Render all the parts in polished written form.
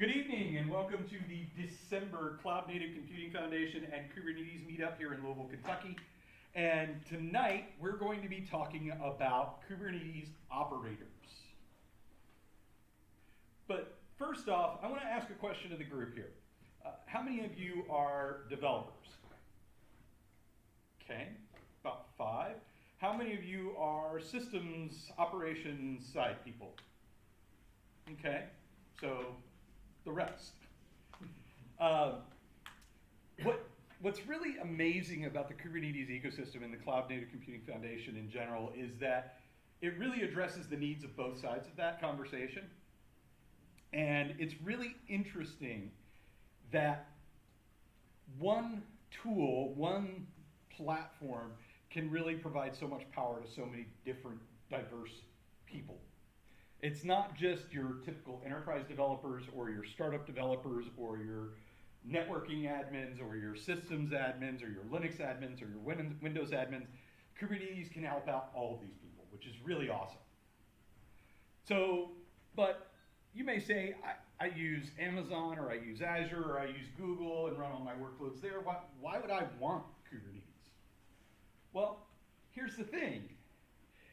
Good evening and welcome to the December Cloud Native Computing Foundation and Kubernetes Meetup here in Louisville, Kentucky. And tonight we're going to be talking about Kubernetes operators. But first off, I want to ask a question to the group here. How many of you are developers? Okay, about 5. How many of you are systems operations side people? Okay, so the rest. What's really amazing about the Kubernetes ecosystem and the Cloud Native Computing Foundation in general is that it really addresses the needs of both sides of that conversation. And it's really interesting that one tool, one platform can really provide so much power to so many different diverse people. It's not just your typical enterprise developers or your startup developers or your networking admins or your systems admins or your Linux admins or your Windows admins. Kubernetes can help out all of these people, which is really awesome. So, but you may say, I use Amazon or I use Azure or I use Google and run all my workloads there. Why would I want Kubernetes? Well, here's the thing.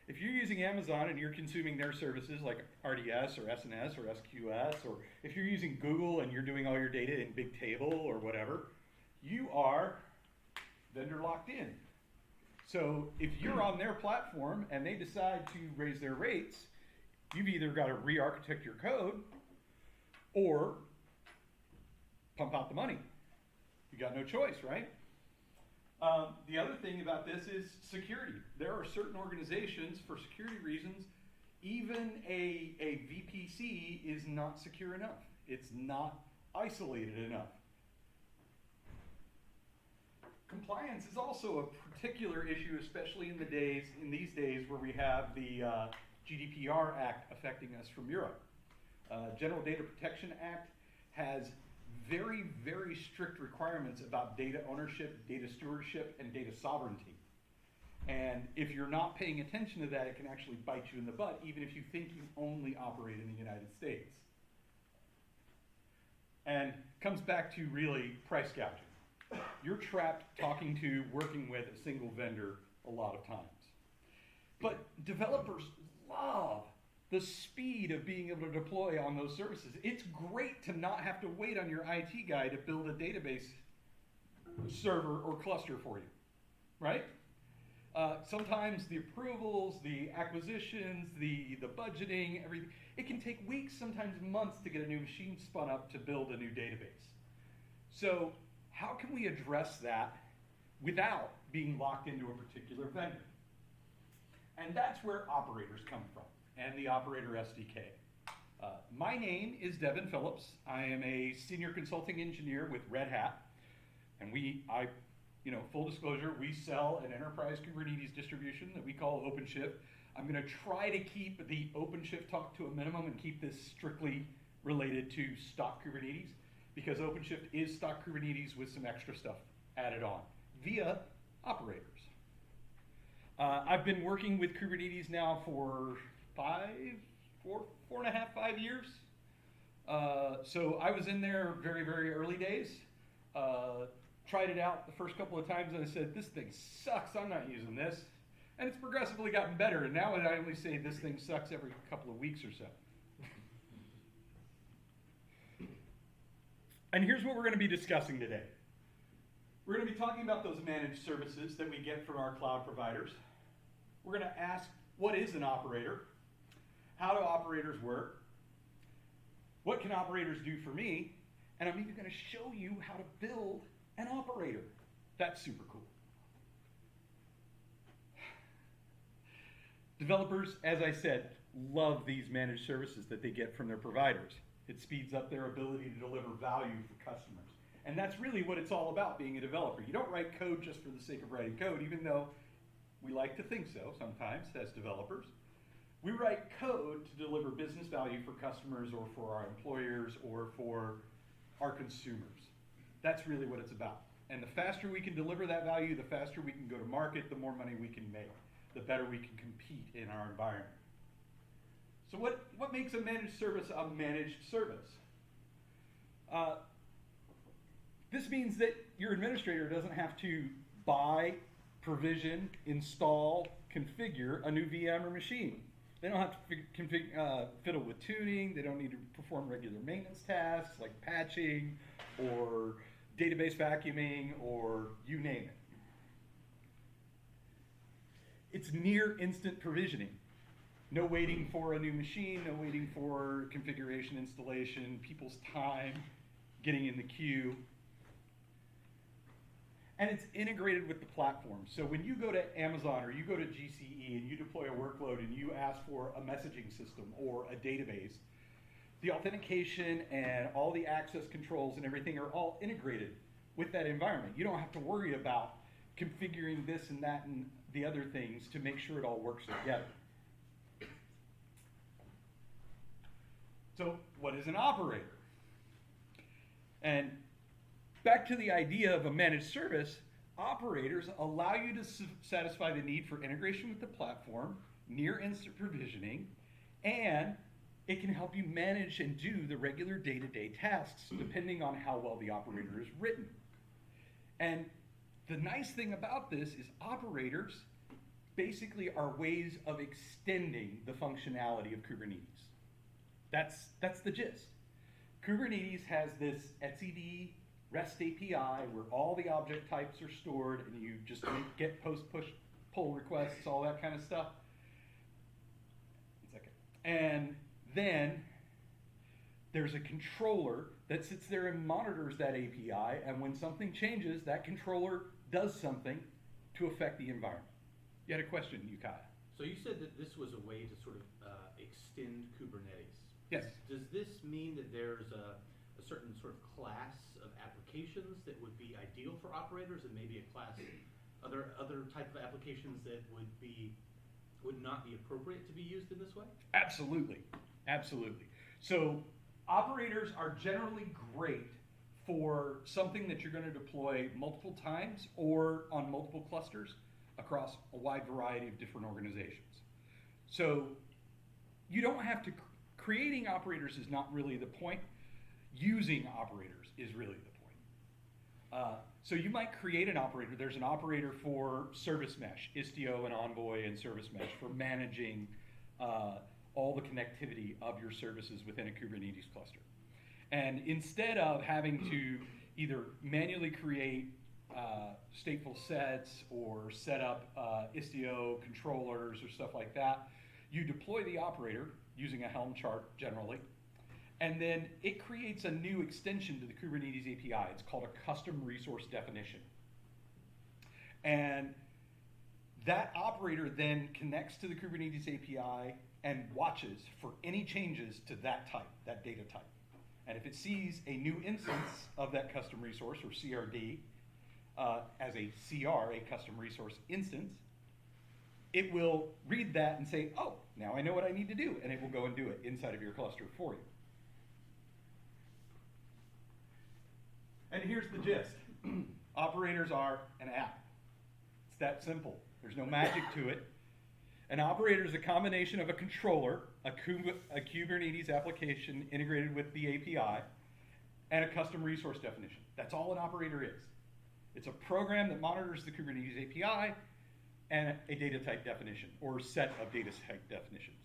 If you're using Amazon and you're consuming their services like RDS or SNS or SQS, or if you're using Google and you're doing all your data in Bigtable or whatever, you are vendor locked in. So if you're on their platform and they decide to raise their rates, you've either got to re-architect your code or pump out the money. You got no choice, right? The other thing about this is security. There are certain organizations, for security reasons, even a VPC is not secure enough. It's not isolated enough. Compliance is also a particular issue, especially in these days where we have the GDPR Act affecting us from Europe. General Data Protection Act has very, very strict requirements about data ownership, data stewardship, and data sovereignty. And if you're not paying attention to that, it can actually bite you in the butt, even if you think you only operate in the United States. And comes back to really price gouging. You're trapped working with a single vendor a lot of times. But developers love the speed of being able to deploy on those services. It's great to not have to wait on your IT guy to build a database server or cluster for you, right? Sometimes the approvals, the acquisitions, the budgeting, everything, it can take weeks, sometimes months to get a new machine spun up to build a new database. So how can we address that without being locked into a particular vendor? And that's where operators come from, and the operator SDK. My name is Devin Phillips. I am a senior consulting engineer with Red Hat, and full disclosure, we sell an enterprise Kubernetes distribution that we call OpenShift. I'm going to try to keep the OpenShift talk to a minimum and keep this strictly related to stock Kubernetes, because OpenShift is stock Kubernetes with some extra stuff added on via operators. I've been working with Kubernetes now for 4.5, 5 years. So I was in there very, very early days. Tried it out the first couple of times and I said, this thing sucks, I'm not using this. And it's progressively gotten better. And now I only say this thing sucks every couple of weeks or so. And here's what we're going to be discussing today. We're going to be talking about those managed services that we get from our cloud providers. We're going to ask, what is an operator? How do operators work? What can operators do for me? And I'm even going to show you how to build an operator. That's super cool. Developers, as I said, love these managed services that they get from their providers. It speeds up their ability to deliver value for customers. And that's really what it's all about, being a developer. You don't write code just for the sake of writing code, even though we like to think so sometimes as developers. We write code to deliver business value for customers or for our employers or for our consumers. That's really what it's about. And the faster we can deliver that value, the faster we can go to market, the more money we can make, the better we can compete in our environment. So what makes a managed service a managed service? Uh, this means that your administrator doesn't have to buy, provision, install, configure a new VM or machine. They don't have to fiddle with tuning. They don't need to perform regular maintenance tasks like patching or database vacuuming or you name it. It's near instant provisioning. No waiting for a new machine, no waiting for configuration installation, people's time, getting in the queue. And it's integrated with the platform. So when you go to Amazon or you go to GCE and you deploy a workload and you ask for a messaging system or a database, the authentication and all the access controls and everything are all integrated with that environment. You don't have to worry about configuring this and that and the other things to make sure it all works together. So what is an operator? And back to the idea of a managed service, operators allow you to satisfy the need for integration with the platform, near instant provisioning, and it can help you manage and do the regular day-to-day tasks depending on how well the operator is written. And the nice thing about this is operators basically are ways of extending the functionality of Kubernetes. That's the gist. Kubernetes has this etcd REST API where all the object types are stored and you just get post, push, pull requests, all that kind of stuff. One second. And then there's a controller that sits there and monitors that API, and when something changes, that controller does something to affect the environment. You had a question, Yukaya. So you said that this was a way to sort of extend Kubernetes. Yes. Does this mean that there's a certain sort of class of applications that would be ideal for operators, and maybe a class of other type of applications that would not be appropriate to be used in this way? Absolutely, absolutely. So operators are generally great for something that you're going to deploy multiple times or on multiple clusters across a wide variety of different organizations. So you don't have to, creating operators is not really the point. Using operators is really the point. So you might create an operator. There's an operator for service mesh, Istio and Envoy and service mesh for managing all the connectivity of your services within a Kubernetes cluster. And instead of having to either manually create stateful sets or set up Istio controllers or stuff like that, you deploy the operator using a Helm chart generally, and then it creates a new extension to the Kubernetes API. It's called a custom resource definition. And that operator then connects to the Kubernetes API and watches for any changes to that type, that data type. And if it sees a new instance of that custom resource, or CRD, as a CR, a custom resource instance, it will read that and say, oh, now I know what I need to do, and it will go and do it inside of your cluster for you. And here's the gist. Operators are an app. It's that simple. There's no magic to it. An operator is a combination of a controller, a Kubernetes application integrated with the API, and a custom resource definition. That's all an operator is. It's a program that monitors the Kubernetes API and a data type definition, or set of data type definitions.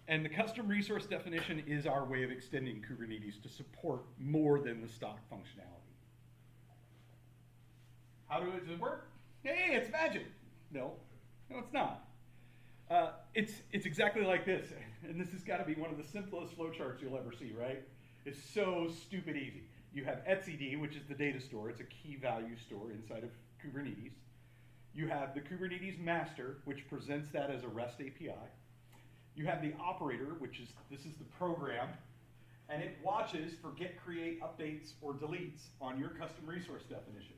And the custom resource definition is our way of extending Kubernetes to support more than the stock functionality. How does it work? Hey, it's magic. No, it's not. It's exactly like this, and this has got to be one of the simplest flowcharts you'll ever see, right? It's so stupid easy. You have etcd, which is the data store. It's a key value store inside of Kubernetes. You have the Kubernetes master, which presents that as a REST API. You have the operator, this is the program, and it watches for get, create, updates, or deletes on your custom resource definition.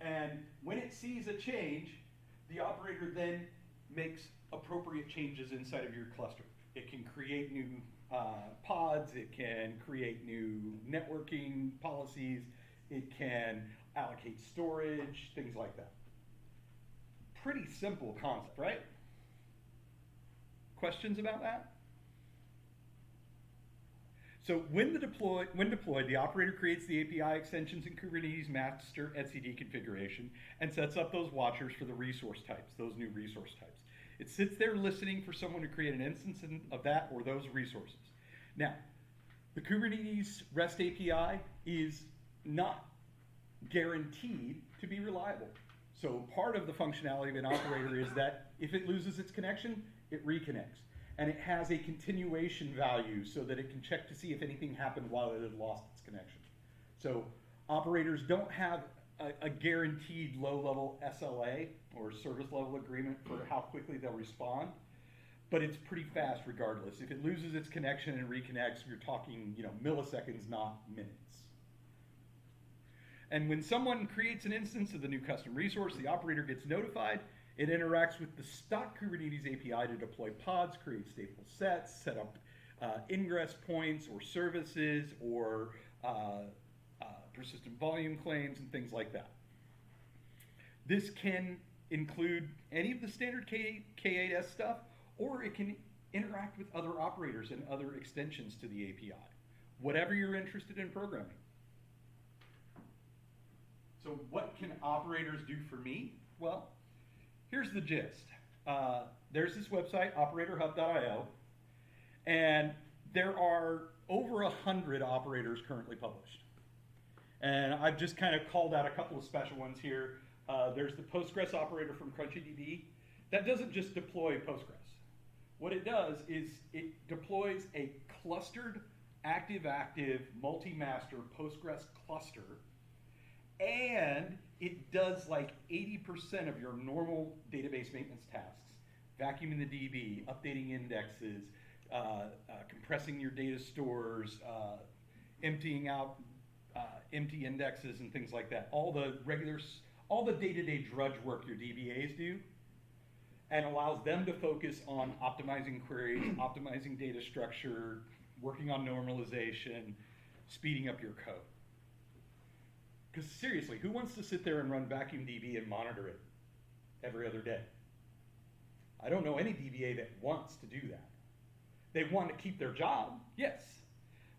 And when it sees a change, the operator then makes appropriate changes inside of your cluster. It can create new pods, it can create new networking policies, it can allocate storage, things like that. Pretty simple concept, right? Questions about that? So when deployed, the operator creates the API extensions in Kubernetes master etcd configuration and sets up those watchers for the resource types, those new resource types. It sits there listening for someone to create an instance of that or those resources. Now, the Kubernetes REST API is not guaranteed to be reliable. So part of the functionality of an operator is that if it loses its connection, it reconnects. And it has a continuation value so that it can check to see if anything happened while it had lost its connection. So operators don't have a guaranteed low-level SLA or service level agreement for how quickly they'll respond, but it's pretty fast regardless. If it loses its connection and reconnects, you're talking, milliseconds, not minutes. And when someone creates an instance of the new custom resource, the operator gets notified. It interacts with the stock Kubernetes API to deploy pods, create stateful sets, set up ingress points or services or persistent volume claims and things like that. This can include any of the standard K8s stuff, or it can interact with other operators and other extensions to the API, whatever you're interested in programming. So what can operators do for me? Well, here's the gist. There's this website, operatorhub.io, and there are over 100 operators currently published. And I've just kind of called out a couple of special ones here. There's the Postgres operator from CrunchyDB. That doesn't just deploy Postgres. What it does is it deploys a clustered, active, multi-master Postgres cluster, and it does like 80% of your normal database maintenance tasks. Vacuuming the DB, updating indexes, compressing your data stores, emptying out empty indexes and things like that. All the day-to-day drudge work your DBAs do, and allows them to focus on optimizing queries, optimizing data structure, working on normalization, speeding up your code. Because seriously, who wants to sit there and run vacuum DB and monitor it every other day? I don't know any DBA that wants to do that. They want to keep their job, yes,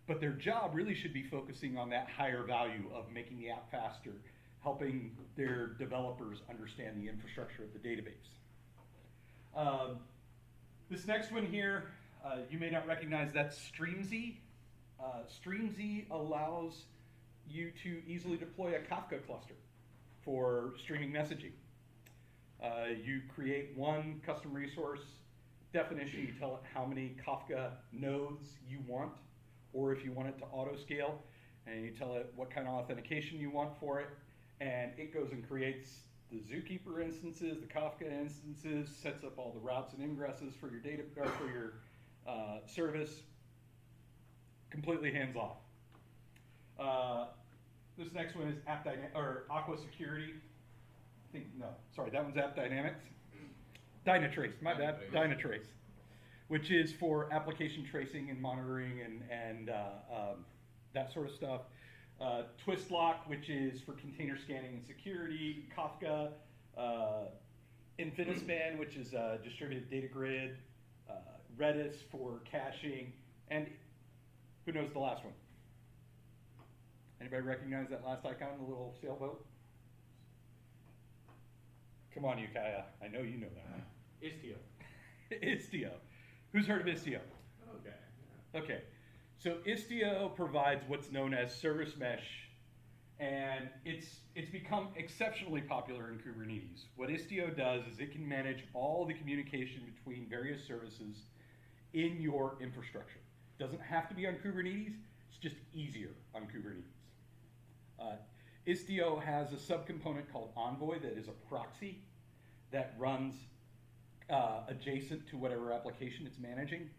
but their job really should be focusing on that higher value of making the app faster, helping their developers understand the infrastructure of the database. This next one here, you may not recognize, that's Streamz. Streamz allows you to easily deploy a Kafka cluster for streaming messaging. You create one custom resource definition, you tell it how many Kafka nodes you want, or if you want it to auto scale, and you tell it what kind of authentication you want for it, and it goes and creates the Zookeeper instances, the Kafka instances, sets up all the routes and ingresses for your data or for your service, completely hands off. This next one is Aqua Security. That one's App Dynamics. Dynatrace, my bad, Dynatrace, which is for application tracing and monitoring and that sort of stuff. Twistlock, which is for container scanning and security. Kafka, Infinispan, which is a distributed data grid. Redis for caching, and who knows the last one? Anybody recognize that last icon, the little sailboat? Come on, Ukiah. I know you know that one. Istio. Istio. Who's heard of Istio? Okay. Yeah. Okay. So Istio provides what's known as service mesh, and it's become exceptionally popular in Kubernetes. What Istio does is it can manage all the communication between various services in your infrastructure. It doesn't have to be on Kubernetes. It's just easier on Kubernetes. Istio has a subcomponent called Envoy that is a proxy that runs adjacent to whatever application it's managing.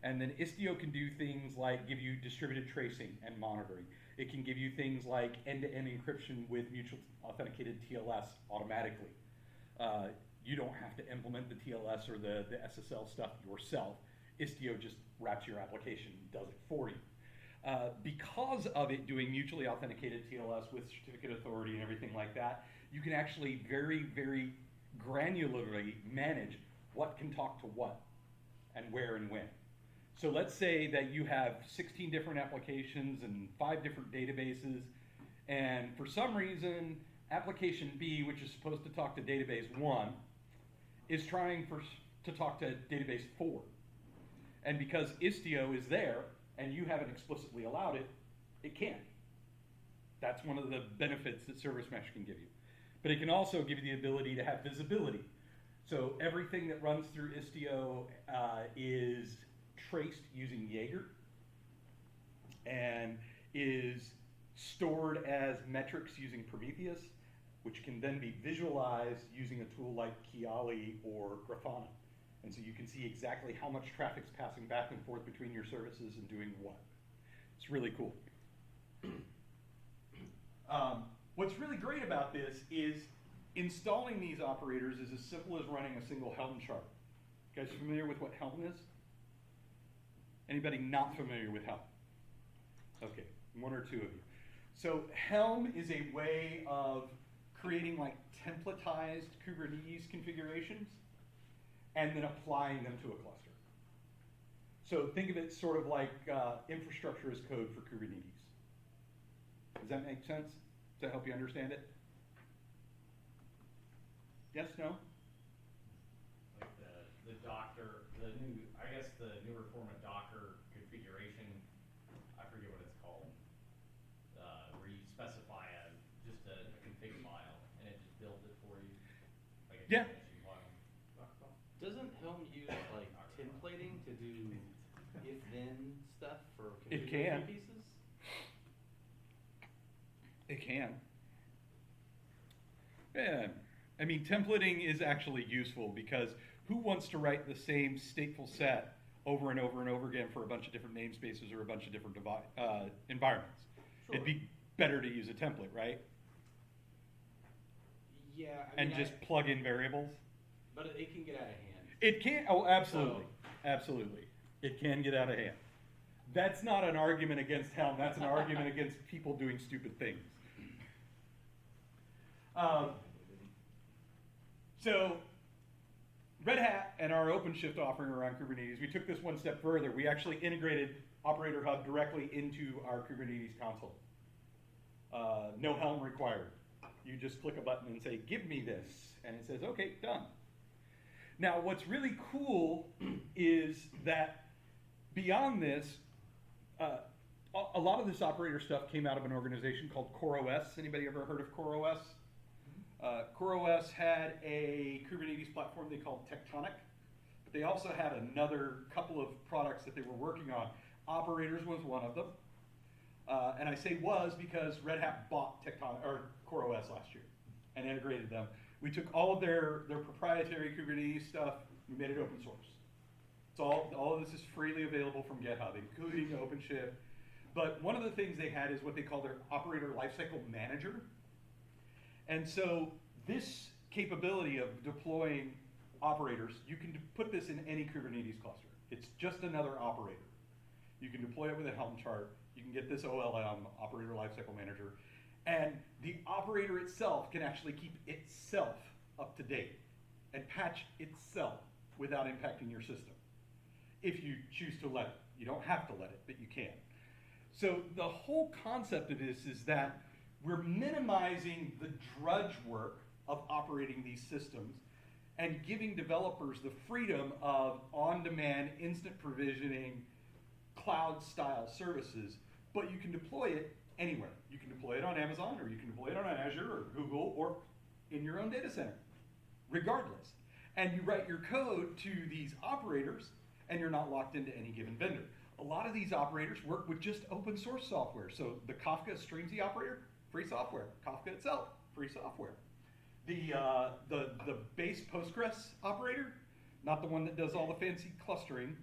And then Istio can do things like give you distributed tracing and monitoring. It can give you things like end-to-end encryption with mutual authenticated TLS automatically. You don't have to implement the TLS or the SSL stuff yourself. Istio just wraps your application and does it for you. Because of it doing mutually authenticated TLS with certificate authority and everything like that, you can actually very, very granularly manage what can talk to what and where and when. So let's say that you have 16 different applications and 5 different databases, and for some reason, application B, which is supposed to talk to database 1, is trying to talk to database 4. And because Istio is there, and you haven't explicitly allowed it, it can't. That's one of the benefits that Service Mesh can give you. But it can also give you the ability to have visibility. So everything that runs through Istio is traced using Jaeger and is stored as metrics using Prometheus, which can then be visualized using a tool like Kiali or Grafana. And so you can see exactly how much traffic's passing back and forth between your services and doing what. It's really cool. What's really great about this is installing these operators is as simple as running a single Helm chart. You guys familiar with what Helm is? Anybody not familiar with Helm? Okay, 1 or 2 of you. So Helm is a way of creating like templatized Kubernetes configurations and then applying them to a cluster. So think of it sort of like infrastructure as code for Kubernetes. Does that make sense? Does that help you understand it? Yes, no? Like the Docker, the newer form of Docker configuration, I forget what it's called, where you specify just a config file and it just builds it for you, like a Yeah. config file. Doesn't Helm use like templating to do if-then stuff for It configuration can. pieces? It can. Yeah. I mean, templating is actually useful because who wants to write the same stateful set over and over and over again for a bunch of different namespaces or a bunch of different environments? Sure. It'd be better to use a template, right? Yeah, And just plug in variables. but it can get out of hand. It can, oh, absolutely, absolutely. It can get out of hand. That's not an argument against Helm, that's an argument against people doing stupid things. So, Red Hat and our OpenShift offering around Kubernetes, we took this one step further. We actually integrated Operator Hub directly into our Kubernetes console. No Helm required. You just click a button and say, give me this, and it says, okay, done. Now, what's really cool is that beyond this, a lot of this operator stuff came out of an organization called CoreOS. Anybody ever heard of CoreOS? CoreOS had a Kubernetes platform they called Tectonic, but they also had another couple of products that they were working on. Operators was one of them. And I say was because Red Hat bought CoreOS last year and integrated them. We took all of their proprietary Kubernetes stuff, we made it open source. So all of this is freely available from GitHub, including OpenShift. But one of the things they had is what they call their Operator Lifecycle Manager. And so this capability of deploying operators, you can put this in any Kubernetes cluster. It's just another operator. You can deploy it with a Helm chart. You can get this OLM, Operator Lifecycle Manager. And the operator itself can actually keep itself up to date and patch itself without impacting your system. If you choose to let it. You don't have to let it, but you can. So the whole concept of this is that we're minimizing the drudge work of operating these systems and giving developers the freedom of on-demand, instant provisioning, cloud-style services, but you can deploy it anywhere. You can deploy it on Amazon, or you can deploy it on Azure or Google, or in your own data center, regardless. And you write your code to these operators, and you're not locked into any given vendor. A lot of these operators work with just open source software. So the Kafka Streamsy operator, free software. Kafka itself, free software. The base Postgres operator, not the one that does all the fancy clustering,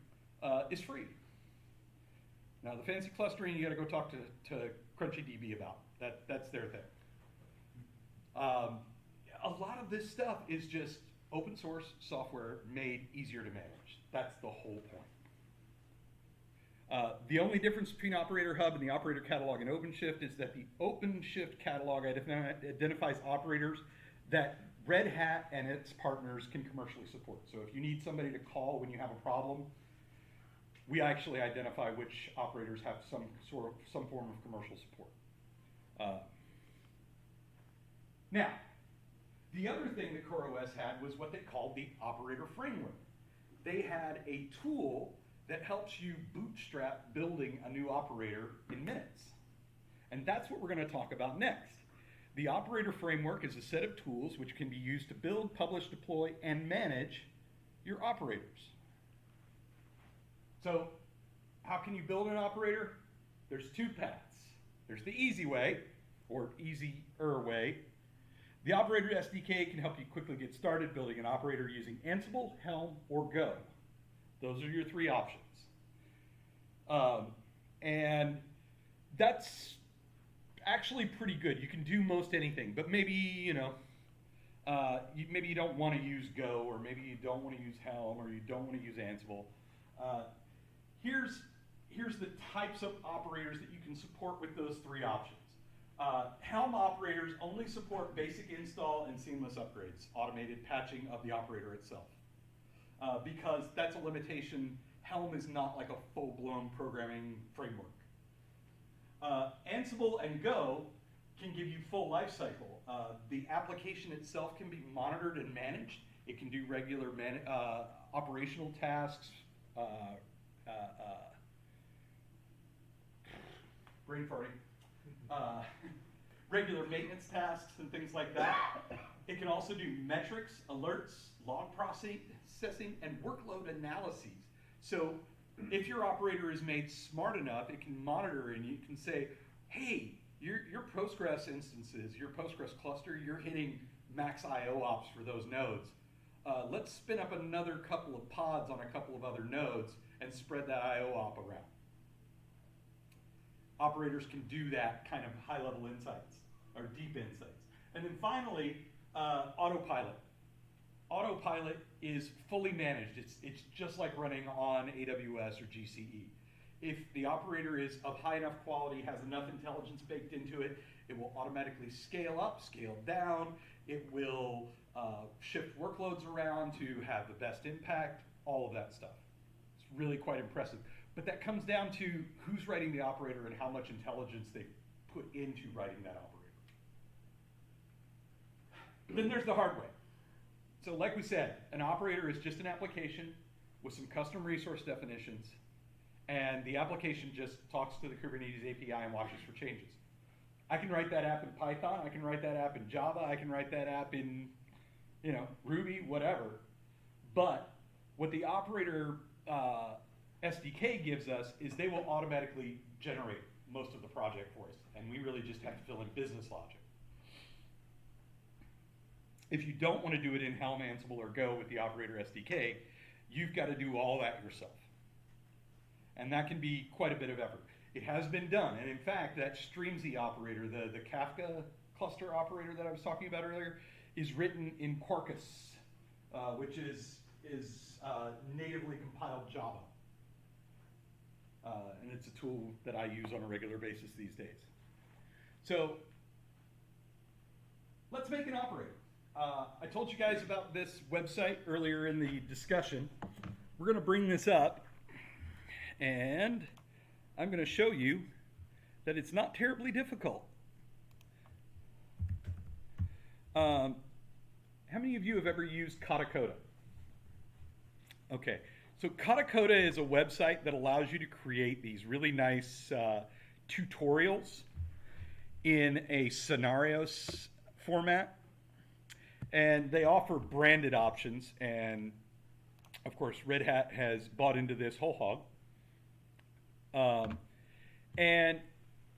is free. Now the fancy clustering, you got to go talk to CrunchyDB about. That's their thing. A lot of this stuff is just open source software made easier to manage. That's the whole point. The only difference between Operator Hub and the Operator Catalog in OpenShift is that the OpenShift catalog identifies operators that Red Hat and its partners can commercially support. So if you need somebody to call when you have a problem, we actually identify which operators have some form of commercial support. Now, the other thing that CoreOS had was what they called the operator framework. They had a tool that helps you bootstrap building a new operator in minutes. And that's what we're going to talk about next. The operator framework is a set of tools which can be used to build, publish, deploy, and manage your operators. So, how can you build an operator? There's two paths. There's the easy way, or easier way. The operator SDK can help you quickly get started building an operator using Ansible, Helm, or Go. Those are your three options. And that's actually pretty good. You can do most anything, but maybe, maybe you don't want to use Go, or maybe you don't want to use Helm, or you don't want to use Ansible. Here's the types of operators that you can support with those three options. Helm operators only support basic install and seamless upgrades, automated patching of the operator itself. Because that's a limitation. Helm is not like a full-blown programming framework. Ansible and Go can give you full life cycle. The application itself can be monitored and managed. It can do regular operational tasks, brain farting, regular maintenance tasks and things like that. It can also do metrics, alerts, log processing, and workload analyses. So if your operator is made smart enough, it can monitor and you can say, hey, your Postgres instances, your Postgres cluster, you're hitting max IO ops for those nodes. Let's spin up another couple of pods on a couple of other nodes and spread that IO op around. Operators can do that kind of high-level insights, or deep insights. And then finally, autopilot. Autopilot is fully managed. It's just like running on AWS or GCE. If the operator is of high enough quality, has enough intelligence baked into it, it will automatically scale up, scale down. It will shift workloads around to have the best impact, all of that stuff. It's really quite impressive. But that comes down to who's writing the operator and how much intelligence they put into writing that operator. Then there's the hard way. So like we said, an operator is just an application with some custom resource definitions, and the application just talks to the Kubernetes API and watches for changes. I can write that app in Python, I can write that app in Java, I can write that app in, Ruby, whatever. But what the operator SDK gives us is they will automatically generate most of the project for us, and we really just have to fill in business logic. If you don't want to do it in Helm, Ansible, or Go with the operator SDK, you've got to do all that yourself. And that can be quite a bit of effort. It has been done, and in fact, that Streamzy operator, the Kafka cluster operator that I was talking about earlier, is written in Quarkus, which is natively compiled Java. And it's a tool that I use on a regular basis these days. So let's make an operator. I told you guys about this website earlier in the discussion. We're going to bring this up, and I'm going to show you that it's not terribly difficult. How many of you have ever used Katacoda? Okay, so Katacoda is a website that allows you to create these really nice tutorials in a scenarios format. And they offer branded options, and of course Red Hat has bought into this whole hog. And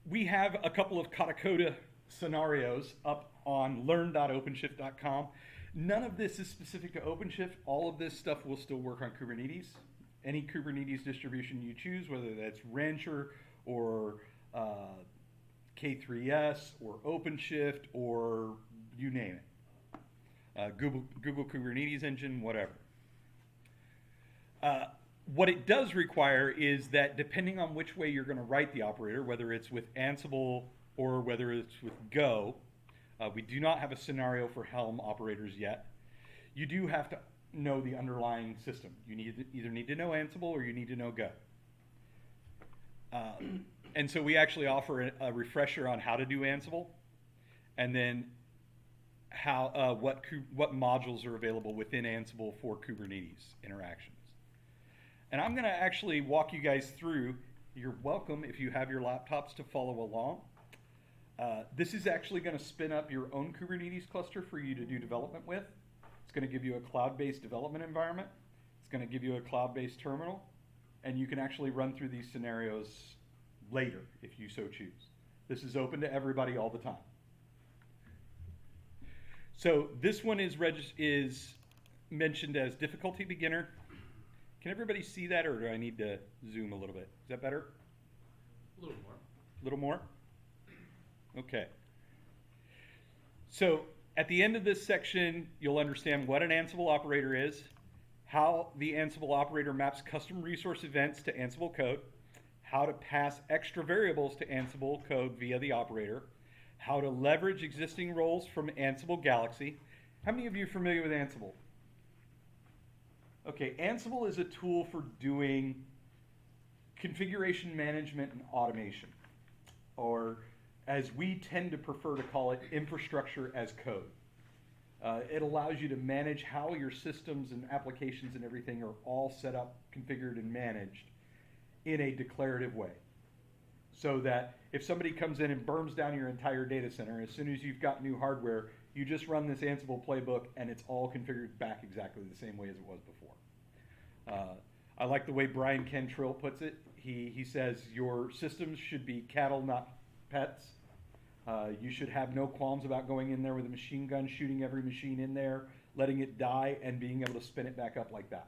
we have a couple of Katacoda scenarios up on learn.openshift.com. None of this is specific to OpenShift. All of this stuff will still work on Kubernetes. Any Kubernetes distribution you choose, whether that's Rancher or K3S or OpenShift or you name it. Google Kubernetes Engine, whatever. What it does require is that depending on which way you're going to write the operator, whether it's with Ansible or whether it's with Go, we do not have a scenario for Helm operators yet. You do have to know the underlying system. You either need to know Ansible or you need to know Go. And so we actually offer a refresher on how to do Ansible, and then how what modules are available within Ansible for Kubernetes interactions. And I'm going to actually walk you guys through. You're welcome if you have your laptops to follow along. This is actually going to spin up your own Kubernetes cluster for you to do development with. It's going to give you a cloud-based development environment. It's going to give you a cloud-based terminal, and you can actually run through these scenarios later if you so choose. This is open to everybody all the time. So this one is mentioned as difficulty beginner. Can everybody see that, or do I need to zoom a little bit? Is that better? A little more. A little more? Okay. So at the end of this section, you'll understand what an Ansible operator is, how the Ansible operator maps custom resource events to Ansible code, how to pass extra variables to Ansible code via the operator, how to leverage existing roles from Ansible Galaxy. How many of you are familiar with Ansible? Okay, Ansible is a tool for doing configuration management and automation, or as we tend to prefer to call it, infrastructure as code. It allows you to manage how your systems and applications and everything are all set up, configured, and managed in a declarative way. So that if somebody comes in and burns down your entire data center, as soon as you've got new hardware, you just run this Ansible playbook and it's all configured back exactly the same way as it was before. I like the way Brian Cantrill puts it. He says your systems should be cattle, not pets. You should have no qualms about going in there with a machine gun, shooting every machine in there, letting it die, and being able to spin it back up like that.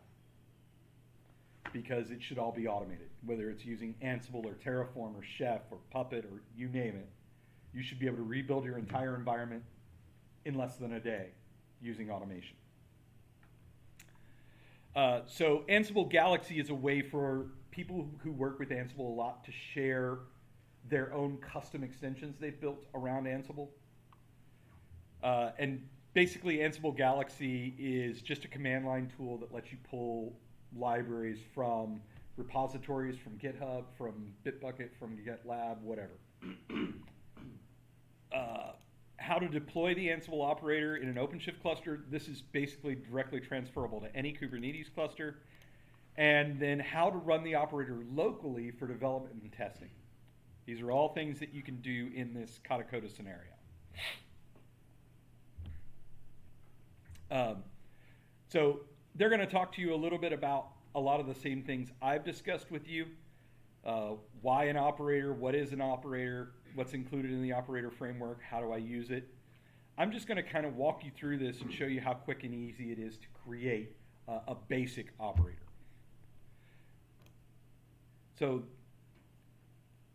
Because it should all be automated, whether it's using Ansible or Terraform or Chef or Puppet or you name it. You should be able to rebuild your entire environment in less than a day using automation. So Ansible Galaxy is a way for people who work with Ansible a lot to share their own custom extensions they've built around Ansible. And basically Ansible Galaxy is just a command line tool that lets you pull libraries from repositories, from GitHub, from Bitbucket, from GitLab, whatever. How to deploy the Ansible operator in an OpenShift cluster. This is basically directly transferable to any Kubernetes cluster. And then how to run the operator locally for development and testing. These are all things that you can do in this Kata Kota scenario. So they're going to talk to you a little bit about a lot of the same things I've discussed with you. Why an operator, what is an operator, what's included in the operator framework, how do I use it. I'm just going to kind of walk you through this and show you how quick and easy it is to create a basic operator. So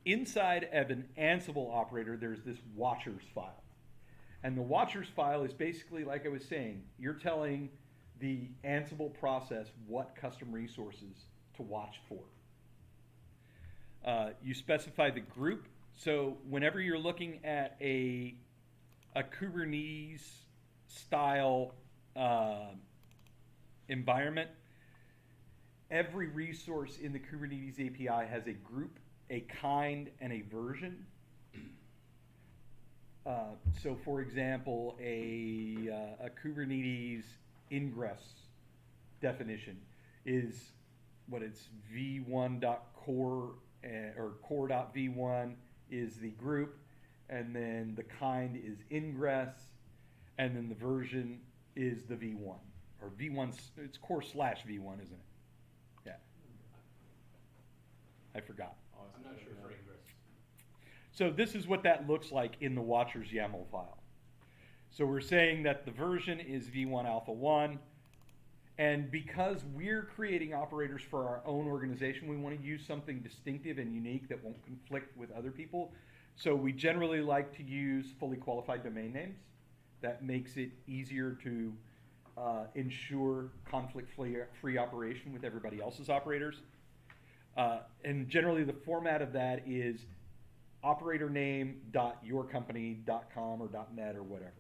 inside of an Ansible operator, there's this watchers file. And the watchers file is basically, like I was saying, you're telling the Ansible process what custom resources to watch for. You specify the group. So whenever you're looking at a Kubernetes style environment, every resource in the Kubernetes API has a group, a kind, and a version. So for example, a Kubernetes ingress definition is what it's v1.core or core.v1 is the group, and then the kind is ingress, and then the version is the v1 or v1. It's core/v1, isn't it? Yeah. I forgot. I'm not sure for ingress. So this is what that looks like in the watchers YAML file. So we're saying that the version is v1 alpha 1. And because we're creating operators for our own organization, we want to use something distinctive and unique that won't conflict with other people. So we generally like to use fully qualified domain names. That makes it easier to ensure conflict-free operation with everybody else's operators. And generally the format of that is operator name.yourcompany.com or .net or whatever.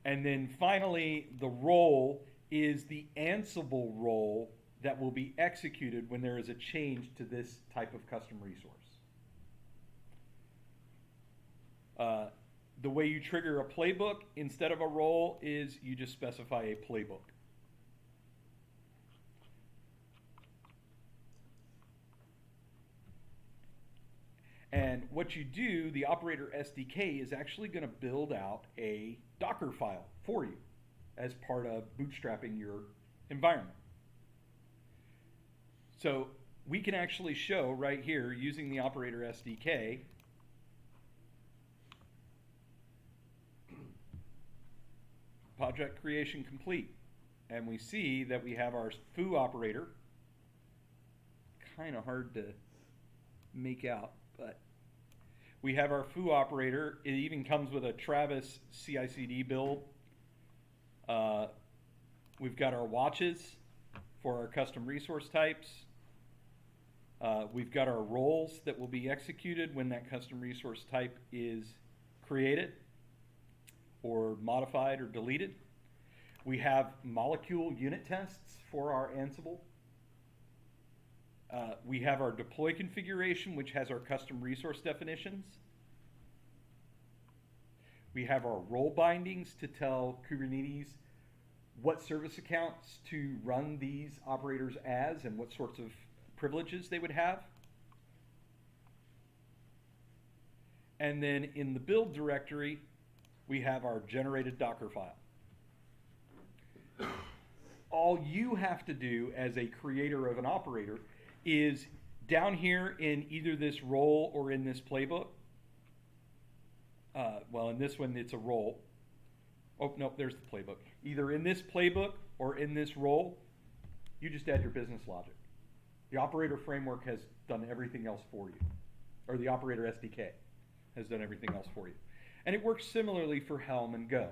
And then finally, the role is the Ansible role that will be executed when there is a change to this type of custom resource. The way you trigger a playbook instead of a role is you just specify a playbook. And what you do, the operator SDK is actually going to build out a Docker file for you as part of bootstrapping your environment. So we can actually show right here using the operator SDK project creation complete. And we see that we have our foo operator. Kind of hard to make out, but we have our foo operator. It even comes with a Travis CI/CD build. We've got our watches for our custom resource types. We've got our roles that will be executed when that custom resource type is created or modified or deleted. We have molecule unit tests for our Ansible. We have our deploy configuration, which has our custom resource definitions. We have our role bindings to tell Kubernetes what service accounts to run these operators as and what sorts of privileges they would have. And then in the build directory, we have our generated Docker file. All you have to do as a creator of an operator is down here in either this role or in this playbook. Well, in this one, it's a role. Oh, no, there's the playbook. Either in this playbook or in this role, you just add your business logic. The operator framework has done everything else for you, or the operator SDK has done everything else for you. And it works similarly for Helm and Go.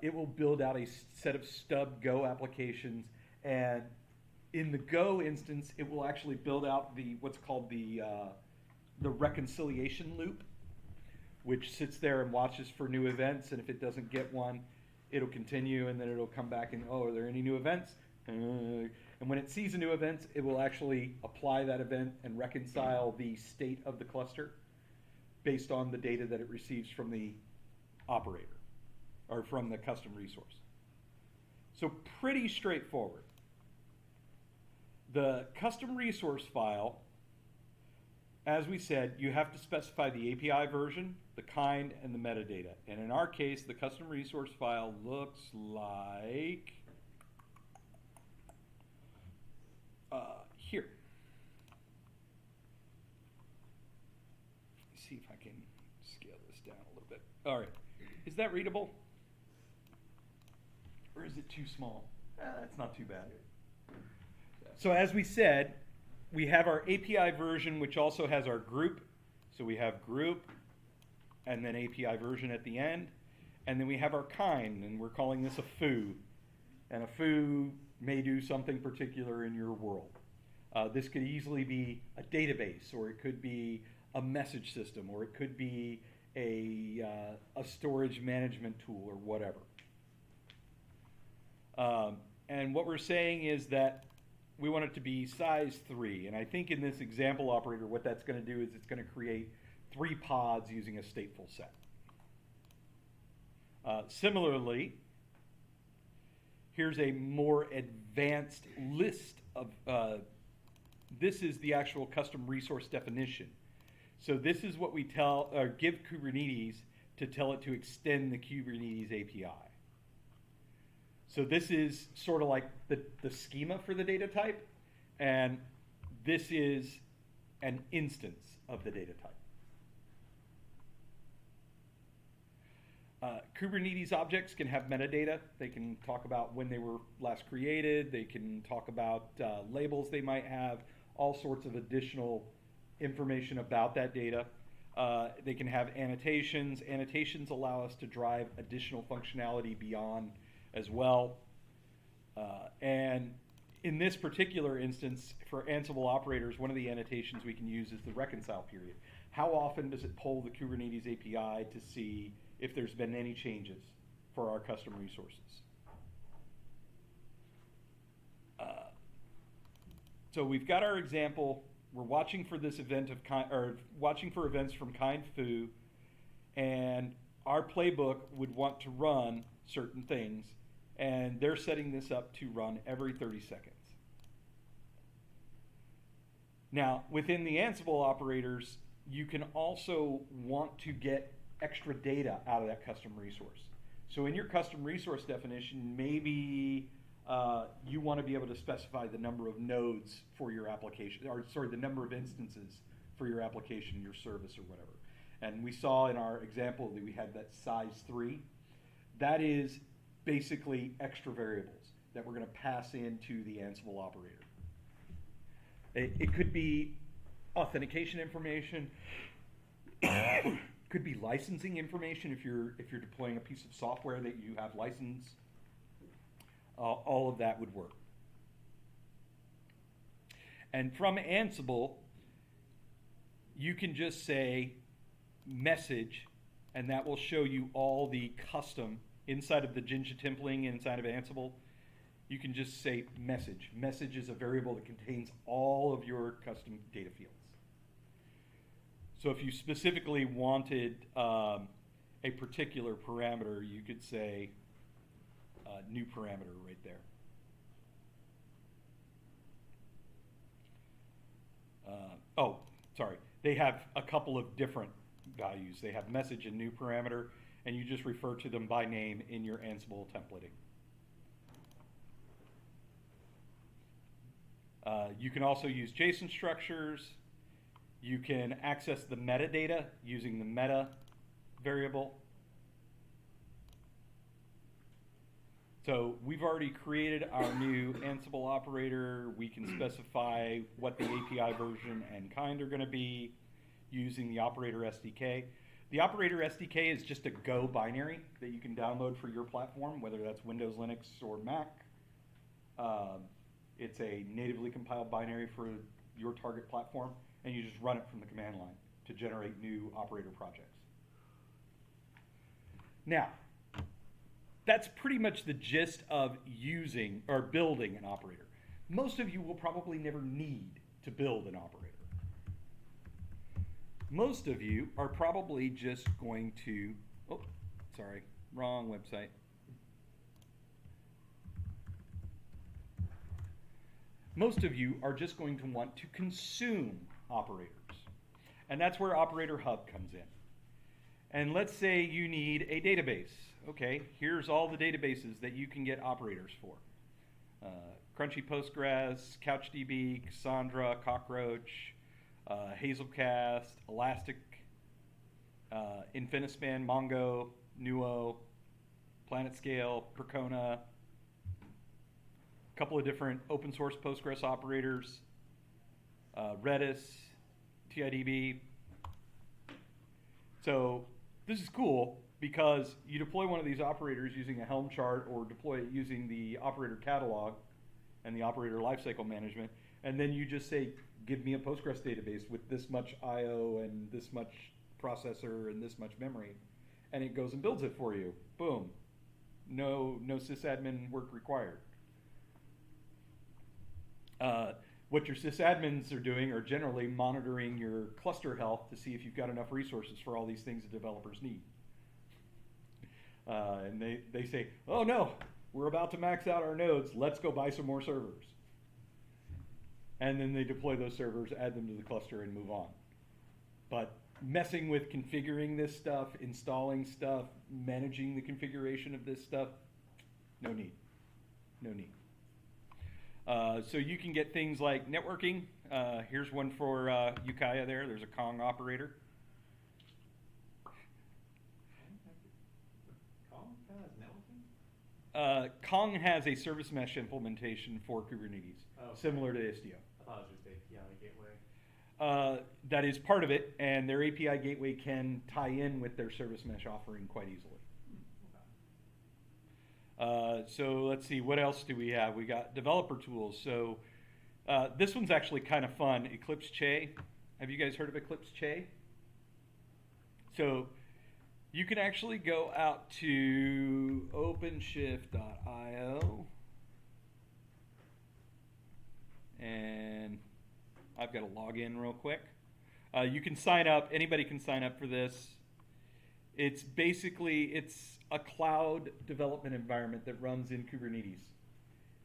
It will build out a set of stub Go applications, and in the Go instance, it will actually build out what's called the reconciliation loop, which sits there and watches for new events, and if it doesn't get one, it'll continue, and then it'll come back and, oh, are there any new events? And when it sees a new event, it will actually apply that event and reconcile the state of the cluster based on the data that it receives from the operator, or from the custom resource. So pretty straightforward. The custom resource file, as we said, you have to specify the API version, the kind, and the metadata. And in our case, the custom resource file looks like here. Let's see if I can scale this down a little bit. All right. Is that readable? Or is it too small? That's not too bad. So as we said, we have our API version, which also has our group. So we have group, and then API version at the end. And then we have our kind, and we're calling this a foo. And a foo may do something particular in your world. This could easily be a database, or it could be a message system, or it could be a storage management tool, or whatever. And what we're saying is that we want it to be size 3. And I think in this example operator, what that's going to do is it's going to create 3 pods using a stateful set. Similarly, here's a more advanced list of, this is the actual custom resource definition. So this is what we give Kubernetes to tell it to extend the Kubernetes API. So this is sort of like the schema for the data type, and this is an instance of the data type. Kubernetes objects can have metadata. They can talk about when they were last created. They can talk about labels they might have, all sorts of additional information about that data. They can have annotations. Annotations allow us to drive additional functionality beyond as well. And in this particular instance, for Ansible operators, one of the annotations we can use is the reconcile period. How often does it pull the Kubernetes API to see if there's been any changes for our custom resources? So we've got our example. We're watching for this event of kind, or watching for events from kind foo, and our playbook would want to run certain things, and they're setting this up to run every 30 seconds. Now, within the Ansible operators, you can also want to get extra data out of that custom resource. So in your custom resource definition, maybe you want to be able to specify the number of nodes for your application, or sorry, the number of instances for your application, your service, or whatever. And we saw in our example that we had that size 3. That is basically extra variables that we're going to pass into the Ansible operator. It could be authentication information, could be licensing information if you're deploying a piece of software that you have licensed. All of that would work. And from Ansible, you can just say message, and that will show you all the custom inside of the Jinja templing inside of Ansible. You can just say message. Message is a variable that contains all of your custom data fields. So if you specifically wanted a particular parameter, you could say new parameter right there. They have a couple of different values. They have message and new parameter, and you just refer to them by name in your Ansible templating. You can also use JSON structures. You can access the metadata using the meta variable. So we've already created our new Ansible operator. We can specify what the API version and kind are going to be using the operator SDK. The operator SDK is just a Go binary that you can download for your platform, whether that's Windows, Linux, or Mac. It's a natively compiled binary for your target platform, and you just run it from the command line to generate new operator projects. Now, that's pretty much the gist of using or building an operator. Most of you will probably never need to build an operator. Most of you are probably just going to, wrong website. Most of you are just going to want to consume operators. And that's where Operator Hub comes in. And let's say you need a database. Okay, here's all the databases that you can get operators for. Crunchy Postgres, CouchDB, Cassandra, Cockroach, Hazelcast, Elastic, Infinispan, Mongo, Nuo, PlanetScale, Percona, a couple of different open source Postgres operators, Redis, TIDB. So this is cool because you deploy one of these operators using a Helm chart or deploy it using the operator catalog and the operator lifecycle management, and then you just say, give me a Postgres database with this much I/O and this much processor and this much memory, and it goes and builds it for you. Boom. No sysadmin work required. What your sysadmins are doing are generally monitoring your cluster health to see if you've got enough resources for all these things that developers need. And they say, oh no, we're about to max out our nodes, let's go buy some more servers. And then they deploy those servers, add them to the cluster, and move on. But messing with configuring this stuff, installing stuff, managing the configuration of this stuff, no need. No need. So you can get things like networking. Here's one for Ukiah there. There's a Kong operator. Kong has networking? Kong has a service mesh implementation for Kubernetes, similar to Istio. I thought it was just API gateway. That is part of it, and their API gateway can tie in with their service mesh offering quite easily. So let's see, what else do we have? We got developer tools. So this one's actually kind of fun. Eclipse Che. Have you guys heard of Eclipse Che? So you can actually go out to OpenShift.io and I've got to log in real quick. You can sign up. Anybody can sign up for this. It's a cloud development environment that runs in Kubernetes,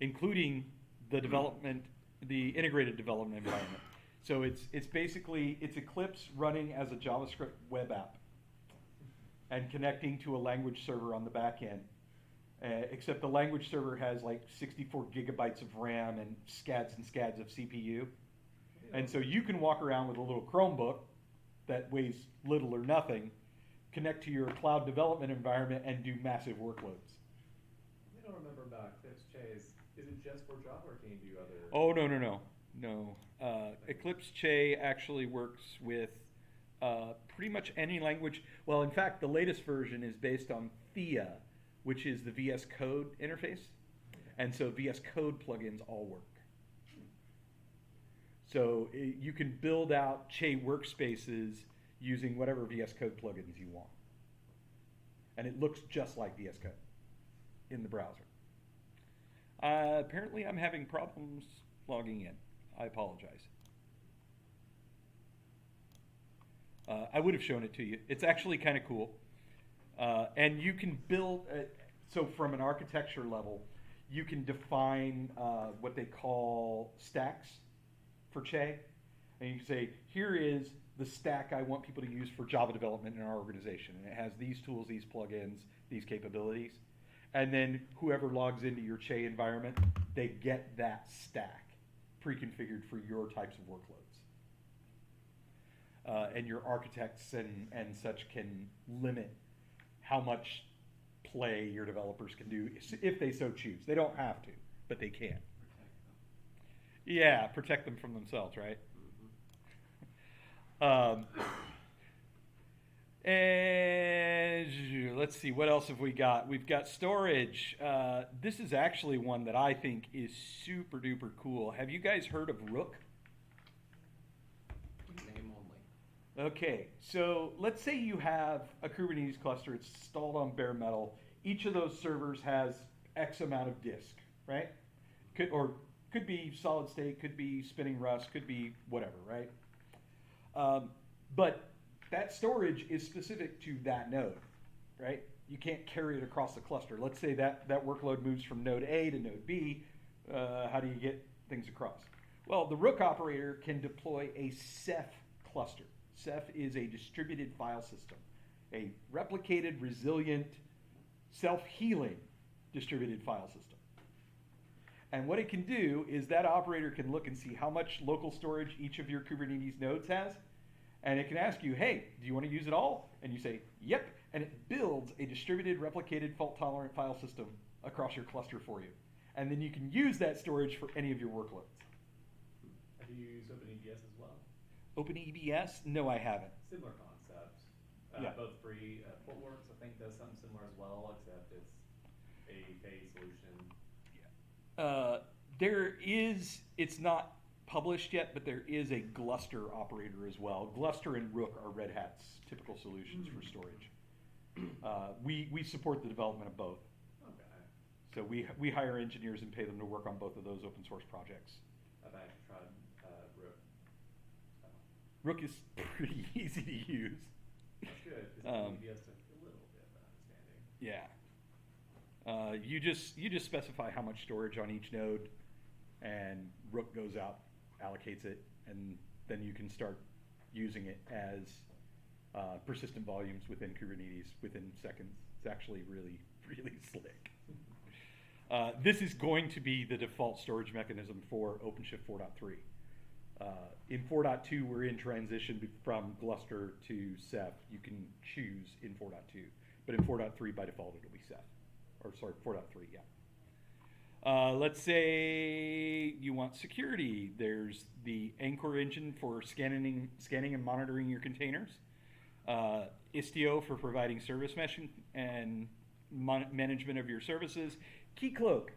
including the integrated development environment. So it's Eclipse running as a JavaScript web app and connecting to a language server on the back end. Except the language server has like 64 gigabytes of RAM and scads of CPU. And so you can walk around with a little Chromebook that weighs little or nothing, connect to your cloud development environment, and do massive workloads. I don't remember about Eclipse Chase. Is it just for Java, or can you do other? Oh, no. Eclipse Che actually works with pretty much any language. Well, in fact, the latest version is based on Thea, which is the VS Code interface. And so VS Code plugins all work. So you can build out Che workspaces using whatever VS Code plugins you want. And it looks just like VS Code in the browser. Apparently I'm having problems logging in. I apologize. I would have shown it to you. It's actually kind of cool. And you can build, so from an architecture level, you can define what they call stacks for Che. And you can say, here is the stack I want people to use for Java development in our organization. And it has these tools, these plugins, these capabilities. And then whoever logs into your Che environment, they get that stack pre-configured for your types of workloads. And your architects and such can limit how much play your developers can do if they so choose. They don't have to, but they can. Yeah, protect them from themselves, right? And let's see, what else have we got? We've got storage. This is actually one that I think is super duper cool. Have you guys heard of Rook? Name only. Okay, so let's say you have a Kubernetes cluster. It's installed on bare metal. Each of those servers has X amount of disk, right? Could be solid state, could be spinning Rust, could be whatever, right? But that storage is specific to that node, right? You can't carry it across the cluster. Let's say that workload moves from node A to node B. How do you get things across? Well, the Rook operator can deploy a Ceph cluster. Ceph is a distributed file system, a replicated, resilient, self-healing distributed file system. And what it can do is that operator can look and see how much local storage each of your Kubernetes nodes has. And it can ask you, hey, do you want to use it all? And you say, yep. And it builds a distributed, replicated, fault-tolerant file system across your cluster for you. And then you can use that storage for any of your workloads. Have you used OpenEBS as well? OpenEBS? No, I haven't. Similar concept. Yeah. Both free. Portworx, I think, does something similar as well, except it's a phase solution. It's not published yet, but there is a Gluster operator as well. Gluster and Rook are Red Hat's typical solutions for storage. We support the development of both. Okay. So we hire engineers and pay them to work on both of those open source projects. I've actually tried Rook. So. Rook is pretty easy to use. That's good, because OpenEBS took a little bit of understanding. Yeah. You just specify how much storage on each node, and Rook goes out, allocates it, and then you can start using it as persistent volumes within Kubernetes within seconds. It's actually really, really slick. This is going to be the default storage mechanism for OpenShift 4.3. In 4.2, we're in transition from Gluster to Ceph. You can choose in 4.2, but in 4.3 by default it'll be Ceph. 4.3, yeah. Let's say you want security. There's the Anchor engine for scanning and monitoring your containers. Istio for providing service mesh and management of your services. Keycloak.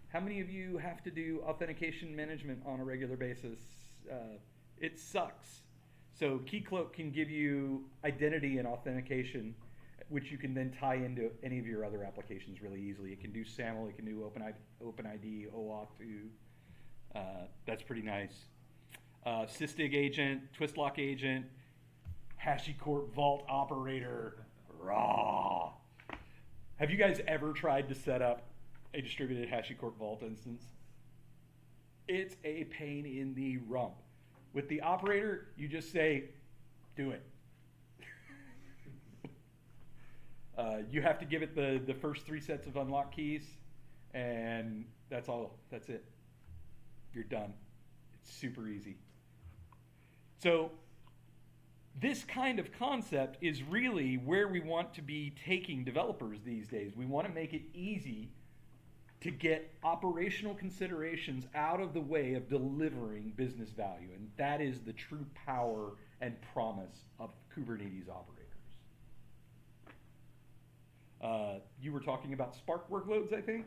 How many of you have to do authentication management on a regular basis? It sucks. So Keycloak can give you identity and authentication, which you can then tie into any of your other applications really easily. It can do SAML, it can do OpenID, OAuth 2. That's pretty nice. Sysdig agent, twistlock agent, HashiCorp Vault operator. Raw. Have you guys ever tried to set up a distributed HashiCorp Vault instance? It's a pain in the rump. With the operator, you just say, do it. You have to give it the first 3 sets of unlock keys, and that's all. That's it. You're done. It's super easy. So this kind of concept is really where we want to be taking developers these days. We want to make it easy to get operational considerations out of the way of delivering business value. And that is the true power and promise of Kubernetes operators. You were talking about Spark workloads, I think?